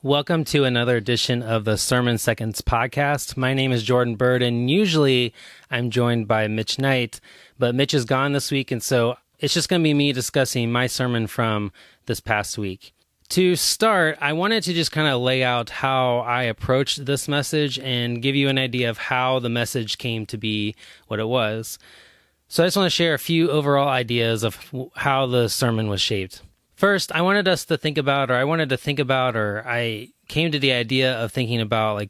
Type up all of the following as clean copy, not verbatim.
Welcome to another edition of the Sermon Seconds podcast. My name is Jordan Bird, and usually I'm joined by Mitch Knight, but Mitch is gone this week, and so it's just going to be me discussing my sermon from this past week. To start, I wanted to just kind of lay out how I approached this message and give you an idea of how the message came to be what it was. So I just want to share a few overall ideas of how the sermon was shaped. First, I wanted to think about, or I came to the idea of thinking about,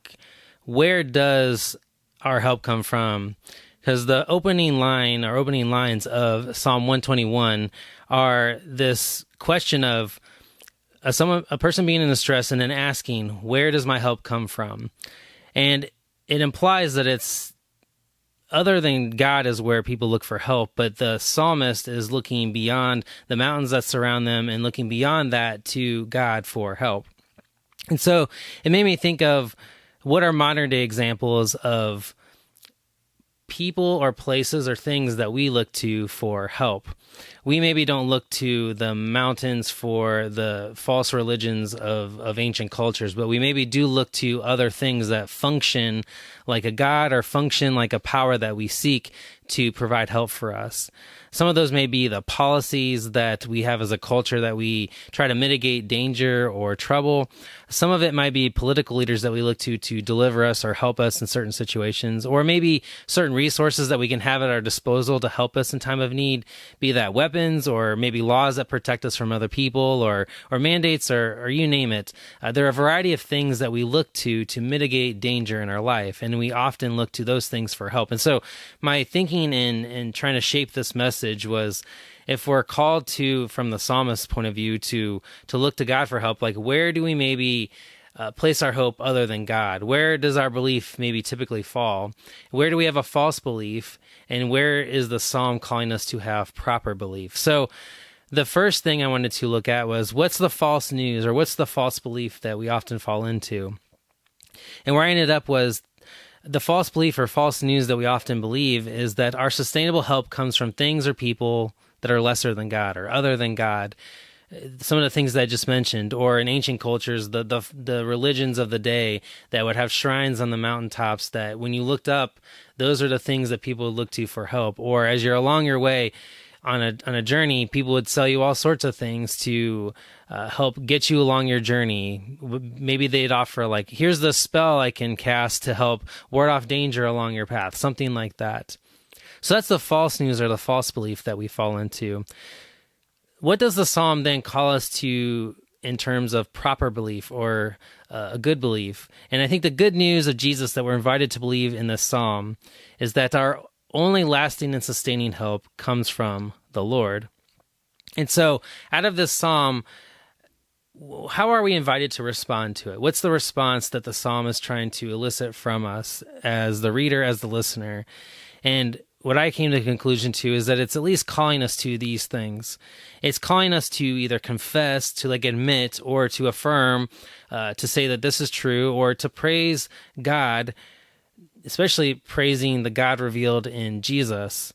where does our help come from? Because the opening lines of Psalm 121 are this question of a person being in distress and then asking, where does my help come from? And it implies that it's other than God is where people look for help, but the psalmist is looking beyond the mountains that surround them and looking beyond that to God for help. And so it made me think of what are modern day examples of people or places or things that we look to for help. We maybe don't look to the mountains for the false religions of ancient cultures, but we maybe do look to other things that function like a god or function like a power that we seek to provide help for us. Some of those may be the policies that we have as a culture that we try to mitigate danger or trouble. Some of it might be political leaders that we look to deliver us or help us in certain situations, or maybe certain resources that we can have at our disposal to help us in time of need, be that weapons or maybe laws that protect us from other people or mandates or you name it. There are a variety of things that we look to mitigate danger in our life, and we often look to those things for help. And so my thinking in trying to shape this message was, if we're called to, from the psalmist's point of view, to look to God for help, where do we maybe place our hope other than God? Where does our belief maybe typically fall? Where do we have a false belief? And where is the psalm calling us to have proper belief? So the first thing I wanted to look at was, what's the false news or what's the false belief that we often fall into? And where I ended up was, the false belief or false news that we often believe is that our sustainable help comes from things or people that are lesser than God or other than God. Some of the things that I just mentioned, or in ancient cultures, the religions of the day that would have shrines on the mountaintops that when you looked up, those are the things that people would look to for help. Or as you're along your way on a journey, people would sell you all sorts of things to help get you along your journey. Maybe they'd offer here's the spell I can cast to help ward off danger along your path, something like that. So that's the false news or the false belief that we fall into. What does the psalm then call us to in terms of proper belief or a good belief? And I think the good news of Jesus that we're invited to believe in this psalm is that our only lasting and sustaining help comes from the Lord. And so out of this psalm, how are we invited to respond to it? What's the response that the psalm is trying to elicit from us as the reader, as the listener? And what I came to the conclusion to is that it's at least calling us to these things. It's calling us to either confess, to admit, or to affirm, to say that this is true, or to praise God, especially praising the God revealed in Jesus,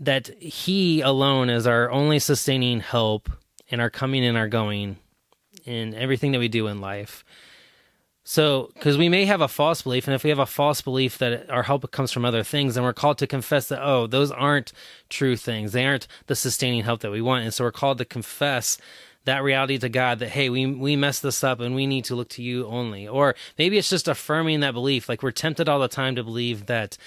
that He alone is our only sustaining help in our coming and our going in everything that we do in life. So, because we may have a false belief, and if we have a false belief that our help comes from other things, then we're called to confess that, those aren't true things. They aren't the sustaining help that we want. And so we're called to confess that reality to God that, hey, we messed this up and we need to look to you only. Or maybe it's just affirming that belief. We're tempted all the time to believe that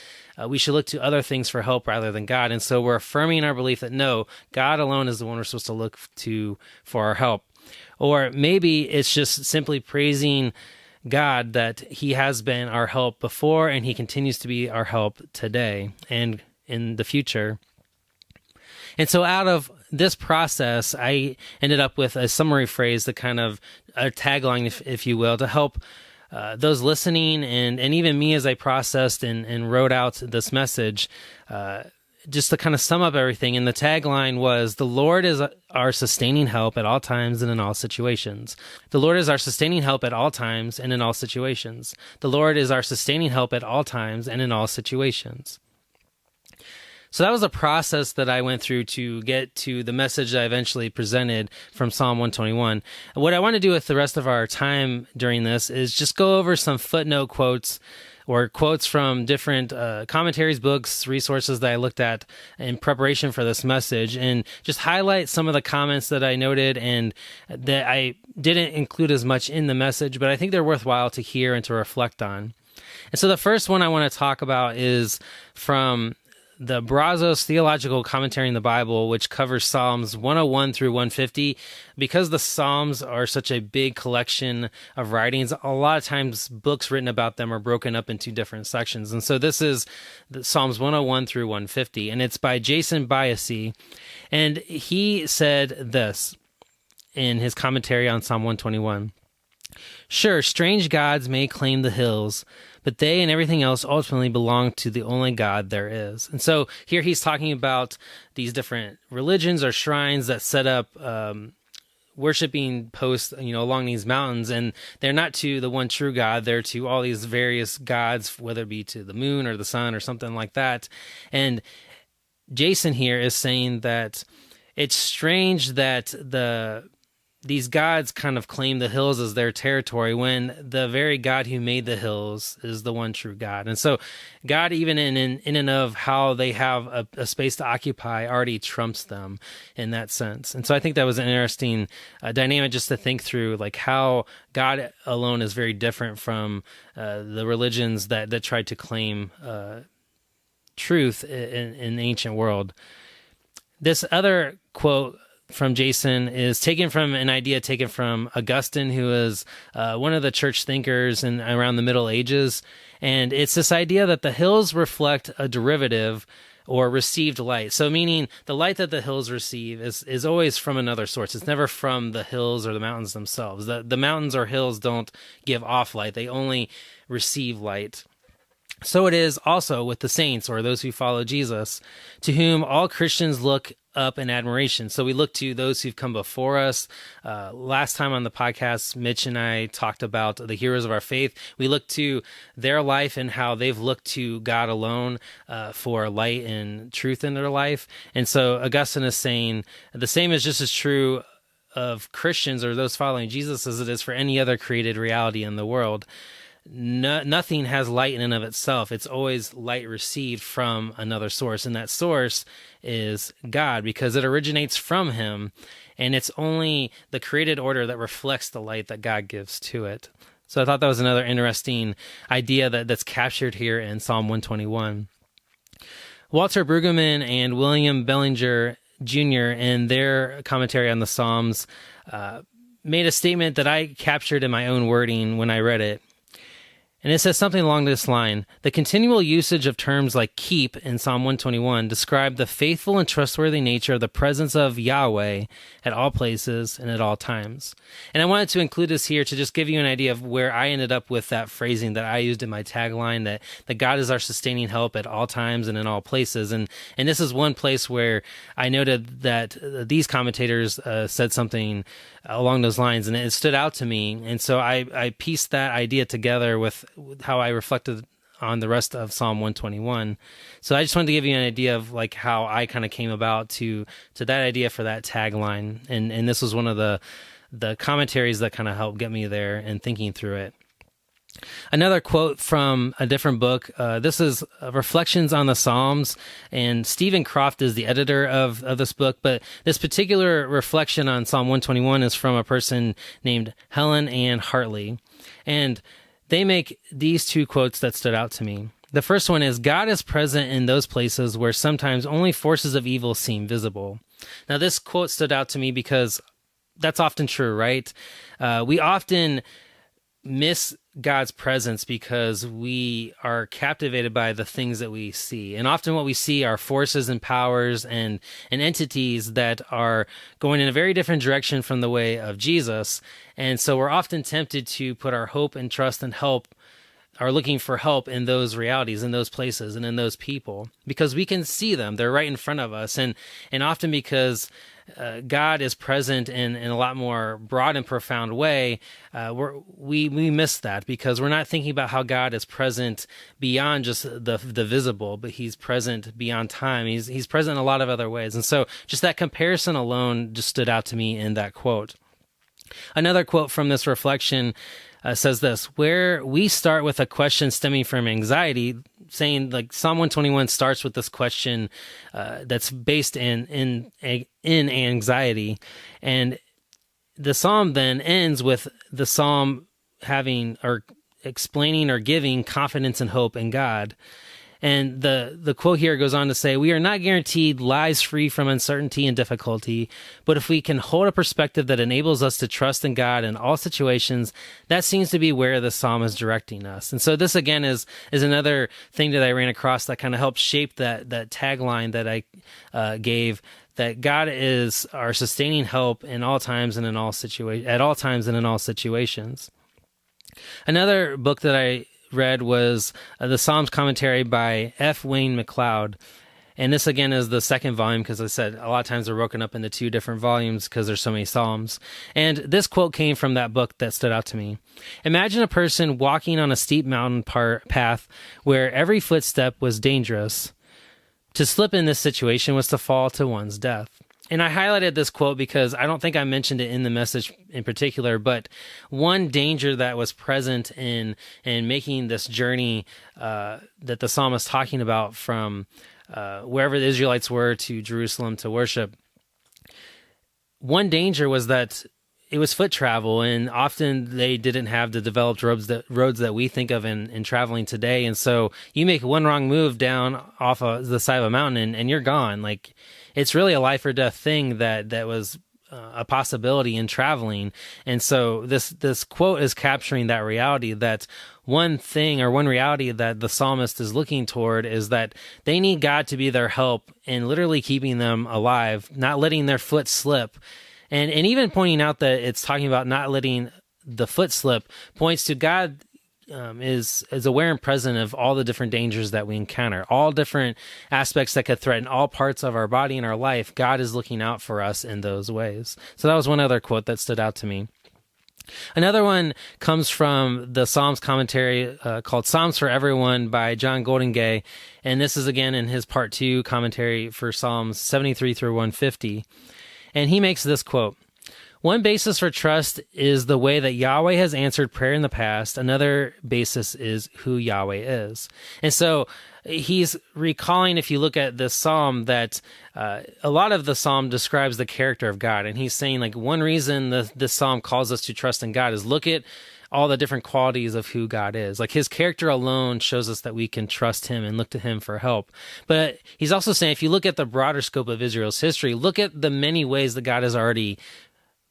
we should look to other things for help rather than God. And so we're affirming our belief that no, God alone is the one we're supposed to look to for our help. Or maybe it's just simply praising God that He has been our help before and He continues to be our help today and in the future. And so out of this process, I ended up with a summary phrase, the kind of a tagline, if you will, to help those listening and even me as I processed and wrote out this message, just to kind of sum up everything. And the tagline was, the Lord is our sustaining help at all times and in all situations. The Lord is our sustaining help at all times and in all situations. The Lord is our sustaining help at all times and in all situations. So that was a process that I went through to get to the message that I eventually presented from Psalm 121. What I want to do with the rest of our time during this is just go over some footnote quotes or quotes from different commentaries, books, resources that I looked at in preparation for this message, and just highlight some of the comments that I noted and that I didn't include as much in the message, but I think they're worthwhile to hear and to reflect on. And so the first one I want to talk about is from the Brazos Theological Commentary in the Bible, which covers Psalms 101 through 150. Because the Psalms are such a big collection of writings, a lot of times books written about them are broken up into different sections. And so this is the Psalms 101 through 150, and it's by Jason Biasi. And he said this in his commentary on Psalm 121. Sure, strange gods may claim the hills, but they and everything else ultimately belong to the only God there is. And so here he's talking about these different religions or shrines that set up worshiping posts, along these mountains, and they're not to the one true God. They're to all these various gods, whether it be to the moon or the sun or something like that. And Jason here is saying that it's strange that these gods kind of claim the hills as their territory when the very God who made the hills is the one true God. And so God, even in and of how they have a space to occupy, already trumps them in that sense. And so I think that was an interesting dynamic just to think through, like how God alone is very different from the religions that tried to claim truth in the ancient world. This other quote from Jason is taken from an idea taken from Augustine, who is one of the church thinkers around the Middle Ages. And it's this idea that the hills reflect a derivative or received light. So meaning the light that the hills receive is always from another source. It's never from the hills or the mountains themselves. The mountains or hills don't give off light. They only receive light. So it is also with the saints, or those who follow Jesus, to whom all Christians look up in admiration. So we look to those who've come before us. Last time on the podcast, Mitch and I talked about the heroes of our faith. We look to their life and how they've looked to God alone for light and truth in their life. And so Augustine is saying the same is just as true of Christians or those following Jesus as it is for any other created reality in the world. Nothing has light in and of itself. It's always light received from another source, and that source is God, because it originates from him, and it's only the created order that reflects the light that God gives to it. So I thought that was another interesting idea that's captured here in Psalm 121. Walter Brueggemann and William Bellinger Jr., in their commentary on the Psalms, made a statement that I captured in my own wording when I read it. And it says something along this line: the continual usage of terms like keep in Psalm 121 describe the faithful and trustworthy nature of the presence of Yahweh at all places and at all times. And I wanted to include this here to just give you an idea of where I ended up with that phrasing that I used in my tagline, that God is our sustaining help at all times and in all places. And this is one place where I noted that these commentators said something along those lines, and it stood out to me. And so I pieced that idea together with how I reflected on the rest of Psalm 121. So I just wanted to give you an idea of like how I kind of came about to that idea for that tagline. And this was one of the commentaries that kind of helped get me there and thinking through it. Another quote from a different book. This is Reflections on the Psalms, and Stephen Croft is the editor of this book, but this particular reflection on Psalm 121 is from a person named Helen Ann Hartley. And they make these two quotes that stood out to me. The first one is, God is present in those places where sometimes only forces of evil seem visible. Now, this quote stood out to me because that's often true, right? We often miss God's presence because we are captivated by the things that we see. And often what we see are forces and powers and entities that are going in a very different direction from the way of Jesus. And so we're often tempted to put our hope and trust and help are looking for help in those realities, in those places, and in those people, because we can see them. They're right in front of us. And often because God is present in a lot more broad and profound way, we miss that because we're not thinking about how God is present beyond just the visible, but he's present beyond time. He's present in a lot of other ways. And so just that comparison alone just stood out to me in that quote. Another quote from this reflection says this: where we start with a question stemming from anxiety, saying like Psalm 121 starts with this question that's based in anxiety, and the psalm then ends with the psalm having or explaining or giving confidence and hope in God. And the quote here goes on to say, we are not guaranteed lives free from uncertainty and difficulty, but if we can hold a perspective that enables us to trust in God in all situations, that seems to be where the psalm is directing us. And so this, again, is another thing that I ran across that kind of helped shape that tagline that I gave, that God is our sustaining help in all times and in all at all times and in all situations. Another book that I read was the Psalms commentary by F. Wayne McLeod. And this, again, is the second volume because, I said, a lot of times they're broken up into two different volumes because there's so many Psalms. And this quote came from that book that stood out to me. Imagine a person walking on a steep mountain path where every footstep was dangerous. To slip in this situation was to fall to one's death. And I highlighted this quote because I don't think I mentioned it in the message in particular, but one danger that was present in making this journey that the psalmist is talking about from wherever the Israelites were to Jerusalem to worship, one danger was that it was foot travel, and often they didn't have the developed roads that we think of in traveling today. And so you make one wrong move down off of the side of a mountain and you're gone. Like, it's really a life or death thing that was a possibility in traveling. And so this quote is capturing that reality, that one thing or one reality that the psalmist is looking toward is that they need God to be their help in literally keeping them alive, not letting their foot slip. And even pointing out that it's talking about not letting the foot slip points to God is aware and present of all the different dangers that we encounter, all different aspects that could threaten all parts of our body and our life. God is looking out for us in those ways. So that was one other quote that stood out to me. Another one comes from the Psalms commentary called Psalms for Everyone by John Goldingay. And this is, again, in his part 2 commentary for Psalms 73 through 150. And he makes this quote: one basis for trust is the way that Yahweh has answered prayer in the past. Another basis is who Yahweh is. And so he's recalling, if you look at this psalm, that a lot of the psalm describes the character of God. And he's saying, like, one reason this psalm calls us to trust in God is look at all the different qualities of who God is. Like, his character alone shows us that we can trust him and look to him for help. But he's also saying, if you look at the broader scope of Israel's history, look at the many ways that God has already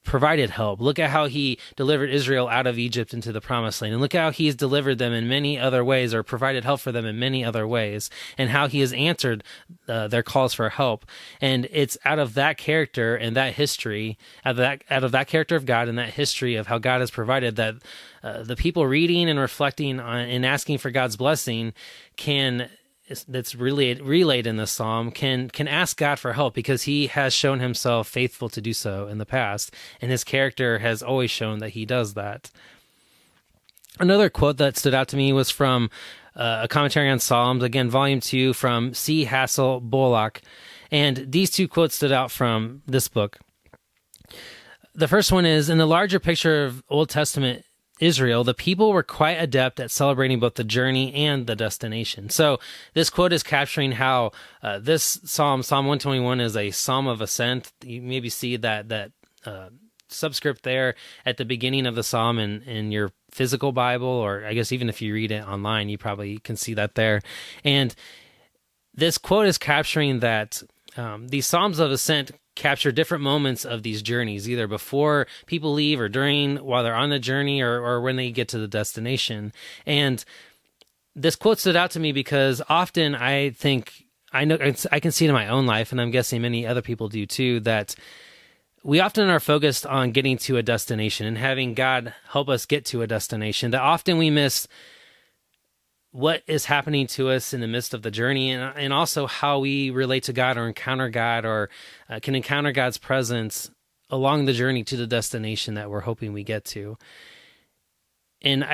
provided help. Look at how he delivered Israel out of Egypt into the promised land, and look at how he's delivered them in many other ways, or provided help for them in many other ways, and how he has answered their calls for help. And it's out of that character and that history, out of that character of God and that history of how God has provided, that the people reading and reflecting on and asking for God's blessing that's really relayed in this psalm can ask God for help, because he has shown himself faithful to do so in the past, and his character has always shown that he does that. Another quote that stood out to me was from a commentary on Psalms, again, volume 2, from C. Hassel Bullock, and these two quotes stood out from this book. The first one is, in the larger picture of Old Testament Israel, the people were quite adept at celebrating both the journey and the destination. So this quote is capturing how this Psalm 121, is a psalm of ascent. You maybe see that subscript there at the beginning of the psalm in your physical Bible, or I guess even if you read it online, you probably can see that there. And this quote is capturing that these psalms of ascent capture different moments of these journeys, either before people leave or during, while they're on the journey, or when they get to the destination. And this quote stood out to me because often I can see it in my own life, and I'm guessing many other people do too, that we often are focused on getting to a destination and having God help us get to a destination, that often we miss what is happening to us in the midst of the journey, and also how we relate to God or encounter God or can encounter God's presence along the journey to the destination that we're hoping we get to. And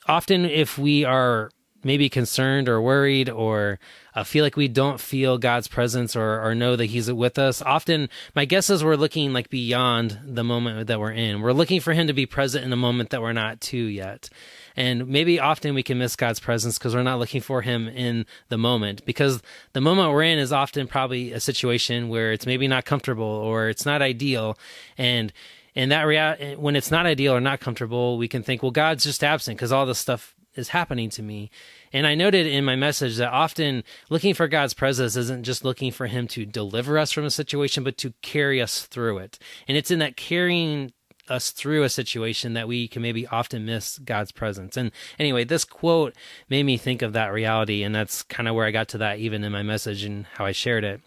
often if we are maybe concerned or worried or feel like we don't feel God's presence or know that he's with us, often my guess is we're looking like beyond the moment that we're in. We're looking for him to be present in the moment that we're not to yet. And maybe often we can miss God's presence because we're not looking for him in the moment, because the moment we're in is often probably a situation where it's maybe not comfortable or it's not ideal. And in that when it's not ideal or not comfortable, we can think, well, God's just absent because all this stuff is happening to me. And I noted in my message that often looking for God's presence isn't just looking for him to deliver us from a situation, but to carry us through it. And it's in that carrying us through a situation that we can maybe often miss God's presence. And anyway, this quote made me think of that reality, and that's kind of where I got to that even in my message and how I shared it.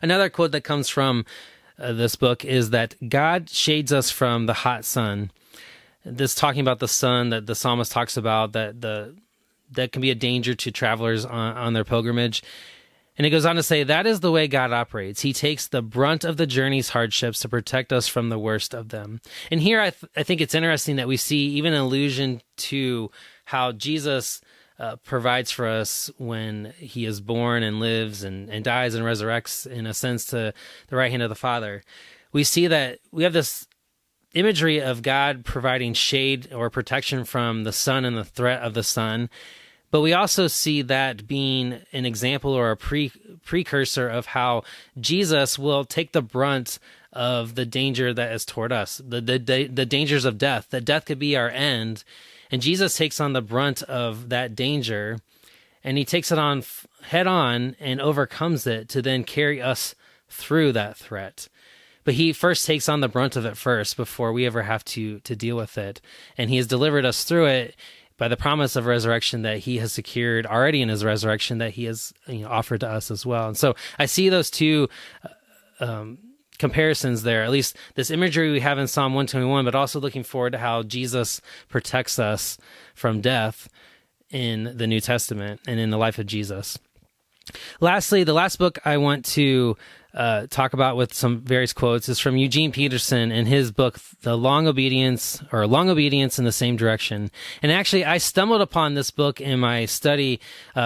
Another quote that comes from this book is that God shades us from the hot sun. This talking about the sun that the psalmist talks about, that can be a danger to travelers on their pilgrimage. And it goes on to say, that is the way God operates. He takes the brunt of the journey's hardships to protect us from the worst of them. And here I think it's interesting that we see even an allusion to how Jesus provides for us when he is born and lives and dies and resurrects, in a sense, to the right hand of the Father. We see that we have this imagery of God providing shade or protection from the sun and the threat of the sun. But we also see that being an example or a precursor of how Jesus will take the brunt of the danger that is toward us, the dangers of death, that death could be our end. And Jesus takes on the brunt of that danger, and he takes it on head on and overcomes it to then carry us through that threat. But he first takes on the brunt of it first before we ever have to deal with it. And he has delivered us through it by the promise of resurrection that he has secured already in his resurrection, that he has offered to us as well. And so I see those two comparisons there, at least this imagery we have in Psalm 121, but also looking forward to how Jesus protects us from death in the New Testament and in the life of Jesus. Lastly, the last book I want to talk about with some various quotes is from Eugene Peterson in his book, The Long Obedience in the Same Direction. And actually, I stumbled upon this book in my study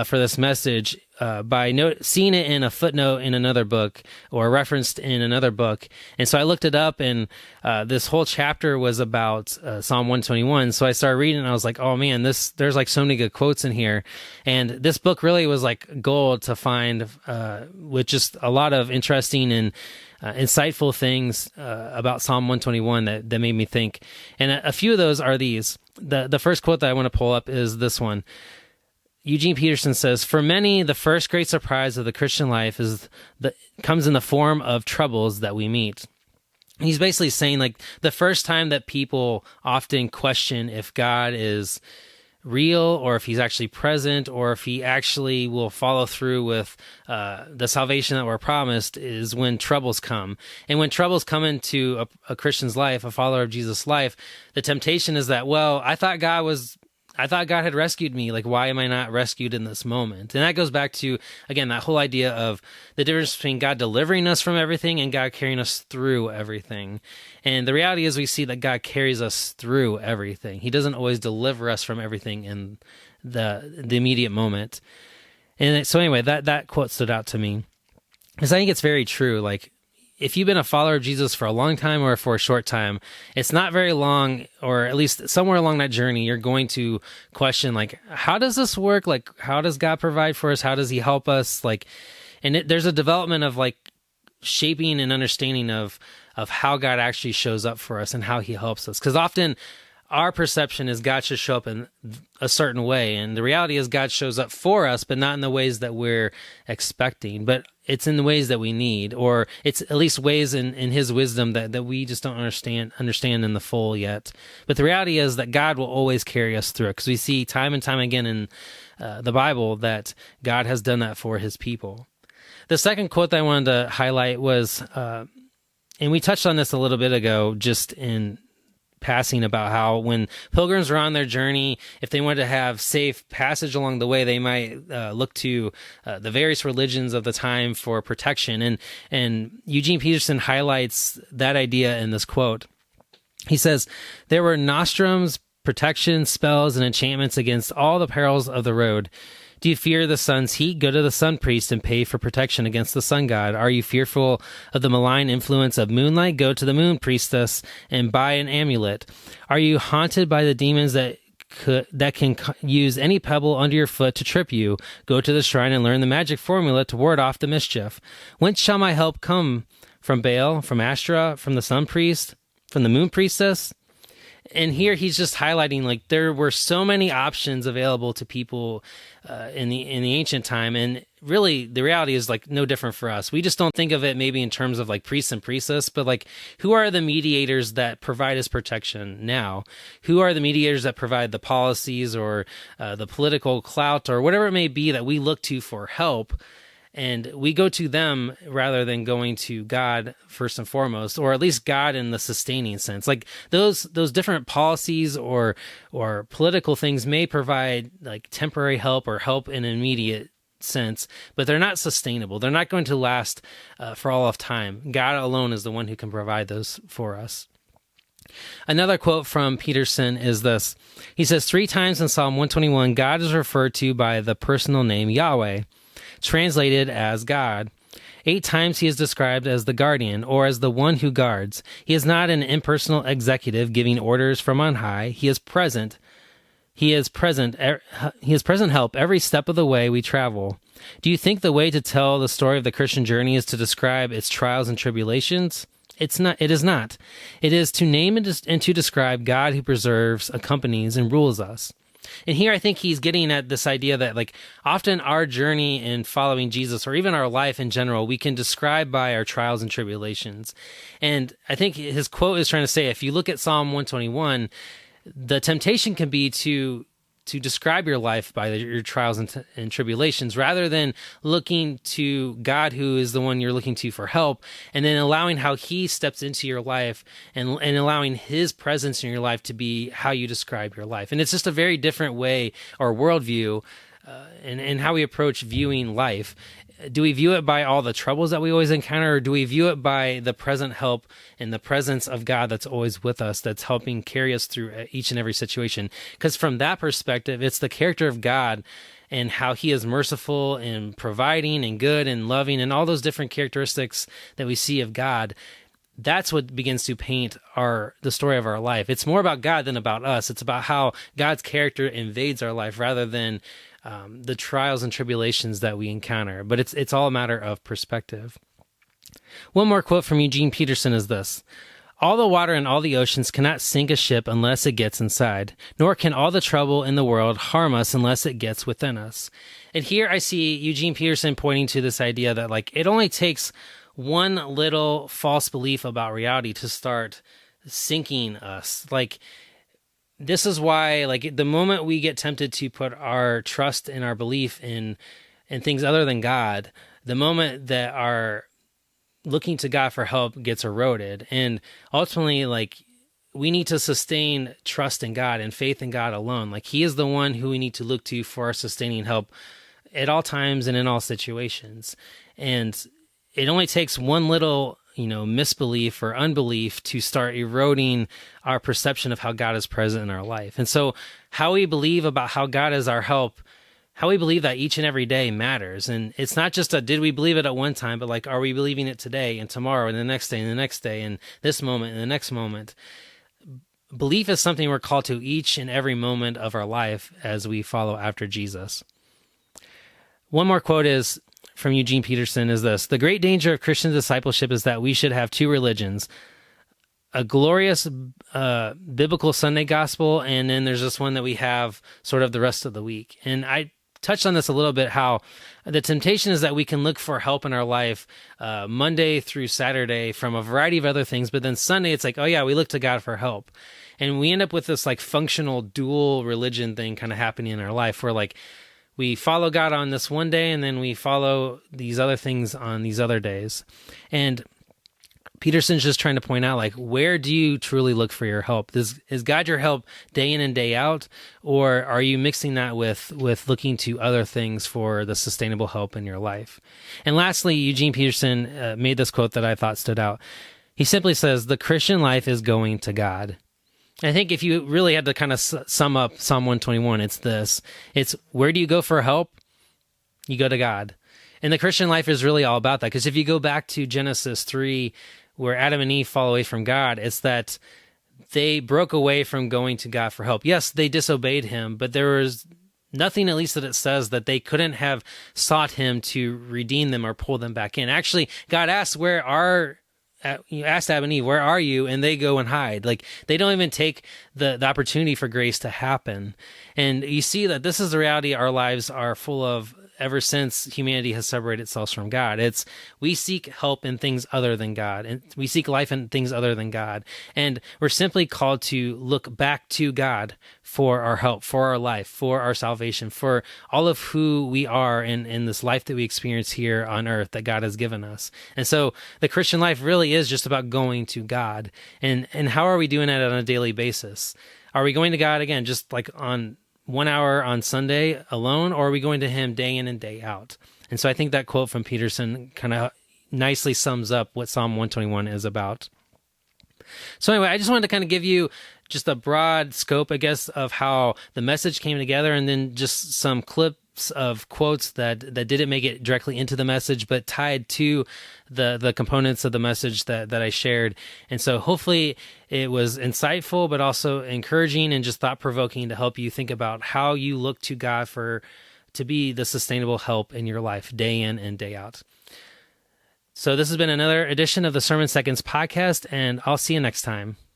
for this message by seeing it in a footnote in another book or referenced in another book. And so I looked it up, and this whole chapter was about Psalm 121. So I started reading, and I was like, oh man, there's like so many good quotes in here. And this book really was like gold to find with just a lot of interesting and insightful things about Psalm 121 that made me think. And a few of those are these. The first quote that I want to pull up is this one. Eugene Peterson says, "For many, the first great surprise of the Christian life comes in the form of troubles that we meet." He's basically saying, like, the first time that people often question if God is real or if he's actually present or if he actually will follow through with the salvation that we're promised is when troubles come. And when troubles come into a Christian's life, a follower of Jesus' life, the temptation is that, well, I thought God had rescued me. Like, why am I not rescued in this moment? And that goes back to, again, that whole idea of the difference between God delivering us from everything and God carrying us through everything. And the reality is we see that God carries us through everything. He doesn't always deliver us from everything in the immediate moment. And so anyway, that quote stood out to me because I think it's very true. Like, if you've been a follower of Jesus for a long time or for a short time, it's not very long, or at least somewhere along that journey, you're going to question, like, how does this work? Like, how does God provide for us? How does he help us? Like, and there's a development of like shaping and understanding of how God actually shows up for us and how he helps us. Because often our perception is God should show up in a certain way. And the reality is God shows up for us, but not in the ways that we're expecting. But it's in the ways that we need, or it's at least ways in his wisdom that we just don't understand in the full yet. But the reality is that God will always carry us through it, because we see time and time again in the Bible that God has done that for his people. The second quote that I wanted to highlight was, and we touched on this a little bit ago, just in passing about how when pilgrims were on their journey, if they wanted to have safe passage along the way, they might look to the various religions of the time for protection. And Eugene Peterson highlights that idea in this quote. He says, "There were nostrums, protection, spells, and enchantments against all the perils of the road. Do you fear the sun's heat? Go to the sun priest and pay for protection against the sun god. Are you fearful of the malign influence of moonlight? Go to the moon priestess and buy an amulet. Are you haunted by the demons that can use any pebble under your foot to trip you? Go to the shrine and learn the magic formula to ward off the mischief. Whence shall my help come? From Baal, from Ashtoreth, from the sun priest, from the moon priestess?" And here he's just highlighting, like, there were so many options available to people in the ancient time, and really the reality is like no different for us. We just don't think of it maybe in terms of like priests and priestess, but like, who are the mediators that provide us protection now? Who are the mediators that provide the policies or the political clout or whatever it may be that we look to for help? And we go to them rather than going to God first and foremost, or at least God in the sustaining sense. Like those different policies or political things may provide like temporary help or help in an immediate sense, but they're not sustainable. They're not going to last for all of time. God alone is the one who can provide those for us. Another quote from Peterson is this. He says, 3 times in Psalm 121, God is referred to by the personal name Yahweh, translated as God. 8 times he is described as the guardian, or as the one who guards. He is not an impersonal executive giving orders from on high. He is present. He is present help every step of the way we travel. Do you think the way to tell the story of the Christian journey is to describe its trials and tribulations? It's not. It is not. It is to name and to describe God who preserves, accompanies, and rules us. And here I think he's getting at this idea that like often our journey in following Jesus, or even our life in general, we can describe by our trials and tribulations. And I think his quote is trying to say, if you look at Psalm 121, the temptation can be to describe your life by your trials and tribulations, rather than looking to God, who is the one you're looking to for help, and then allowing how he steps into your life and allowing his presence in your life to be how you describe your life. And it's just a very different way or worldview and how we approach viewing life. Do we view it by all the troubles that we always encounter, or do we view it by the present help and the presence of God that's always with us, that's helping carry us through each and every situation? Because from that perspective, it's the character of God and how he is merciful and providing and good and loving and all those different characteristics that we see of God. That's what begins to paint the story of our life. It's more about God than about us. It's about how God's character invades our life rather than the trials and tribulations that we encounter. But it's all a matter of perspective. One more quote from Eugene Peterson is this. All the water in all the oceans cannot sink a ship unless it gets inside, nor can all the trouble in the world harm us unless it gets within us. And here I see Eugene Peterson pointing to this idea that like it only takes one little false belief about reality to start sinking us. Like, this is why, like, the moment we get tempted to put our trust and our belief in things other than God, the moment that our looking to God for help gets eroded. And ultimately, like, we need to sustain trust in God and faith in God alone. Like, he is the one who we need to look to for our sustaining help at all times and in all situations. And it only takes one little misbelief or unbelief to start eroding our perception of how God is present in our life. And so how we believe about how God is our help, how we believe that each and every day matters. And it's not just did we believe it at one time, but like, are we believing it today and tomorrow and the next day and the next day and this moment and the next moment? Belief is something we're called to each and every moment of our life as we follow after Jesus. One more quote is from Eugene Peterson is this. The great danger of Christian discipleship is that we should have 2 religions, a glorious biblical Sunday gospel, and then there's this one that we have sort of the rest of the week. And I touched on this a little bit, how the temptation is that we can look for help in our life Monday through Saturday from a variety of other things, but then Sunday it's like, oh yeah, we look to God for help. And we end up with this like functional dual religion thing kind of happening in our life where like, we follow God on this one day, and then we follow these other things on these other days. And Peterson's just trying to point out, like, where do you truly look for your help? Is God your help day in and day out, or are you mixing that with looking to other things for the sustainable help in your life? And lastly, Eugene Peterson made this quote that I thought stood out. He simply says, "The Christian life is going to God." I think if you really had to kind of sum up Psalm 121, it's this. It's, where do you go for help? You go to God. And the Christian life is really all about that. Because if you go back to Genesis 3, where Adam and Eve fall away from God, it's that they broke away from going to God for help. Yes, they disobeyed him, but there was nothing, at least that it says, that they couldn't have sought him to redeem them or pull them back in. Actually, God asked, you asked Adam and Eve, where are you? And they go and hide. Like, they don't even take the opportunity for grace to happen. And you see that this is the reality our lives are full of ever since humanity has separated itself from God. It's, we seek help in things other than God, and we seek life in things other than God. And we're simply called to look back to God for our help, for our life, for our salvation, for all of who we are in this life that we experience here on earth that God has given us. And so the Christian life really is just about going to God. And how are we doing that on a daily basis? Are we going to God, again, just like on 1 hour on Sunday alone, or are we going to him day in and day out? And so I think that quote from Peterson kind of nicely sums up what Psalm 121 is about. So anyway, I just wanted to kind of give you just a broad scope, I guess, of how the message came together, and then just some clips of quotes that didn't make it directly into the message, but tied to the components of the message that I shared. And so hopefully it was insightful, but also encouraging and just thought-provoking to help you think about how you look to God to be the sustainable help in your life, day in and day out. So this has been another edition of the Sermon Seconds podcast, and I'll see you next time.